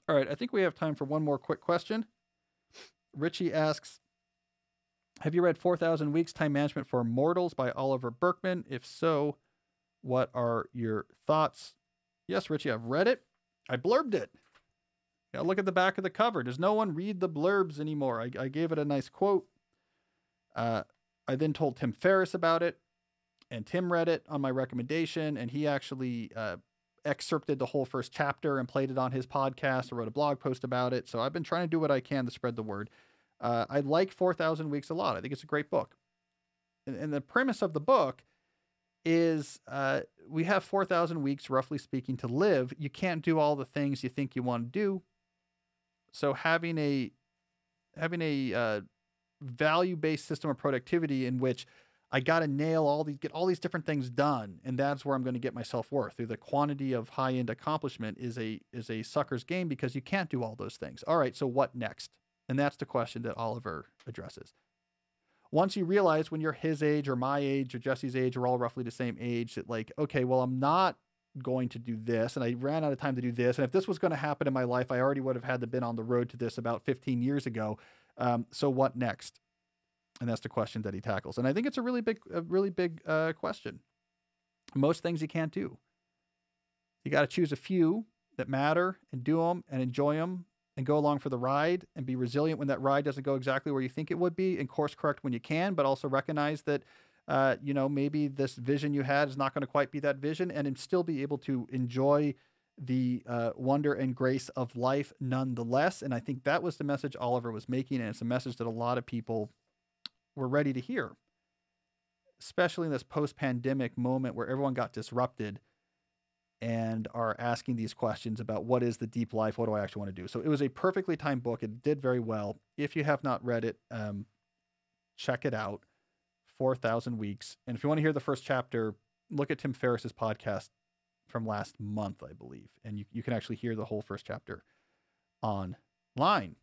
All right, I think we have time for one more quick question. Richie asks, have you read 4,000 Weeks Time Management for Mortals by Oliver Burkman? If so, what are your thoughts? Yes, Richie, I've read it. I blurbed it. Yeah, look at the back of the cover. Does no one read the blurbs anymore? I gave it a nice quote. I then told Tim Ferriss about it, and Tim read it on my recommendation, and he actually excerpted the whole first chapter and played it on his podcast. I wrote a blog post about it. So I've been trying to do what I can to spread the word. I like 4,000 Weeks a lot. I think it's a great book. And the premise of the book is we have 4,000 weeks, roughly speaking, to live. You can't do all the things you think you want to do. So having a value-based system of productivity in which I got to get all these different things done, and that's where I'm going to get my self-worth. Through the quantity of high-end accomplishment is a sucker's game because you can't do all those things. All right, so what next? And that's the question that Oliver addresses. Once you realize when you're his age or my age or Jesse's age, we're all roughly the same age, that like, okay, well, I'm not going to do this, and I ran out of time to do this. And if this was going to happen in my life, I already would have had to been on the road to this about 15 years ago. So what next? And that's the question that he tackles. And I think it's a really big question. Most things you can't do. You got to choose a few that matter and do them and enjoy them and go along for the ride and be resilient when that ride doesn't go exactly where you think it would be, and course correct when you can, but also recognize that, maybe this vision you had is not going to quite be that vision, and still be able to enjoy the wonder and grace of life nonetheless. And I think that was the message Oliver was making. And it's a message that a lot of people were ready to hear, especially in this post-pandemic moment where everyone got disrupted and are asking these questions about what is the deep life? What do I actually want to do? So it was a perfectly timed book. It did very well. If you have not read it, check it out. 4,000 Weeks. And if you want to hear the first chapter, look at Tim Ferriss's podcast from last month, I believe. And you can actually hear the whole first chapter online.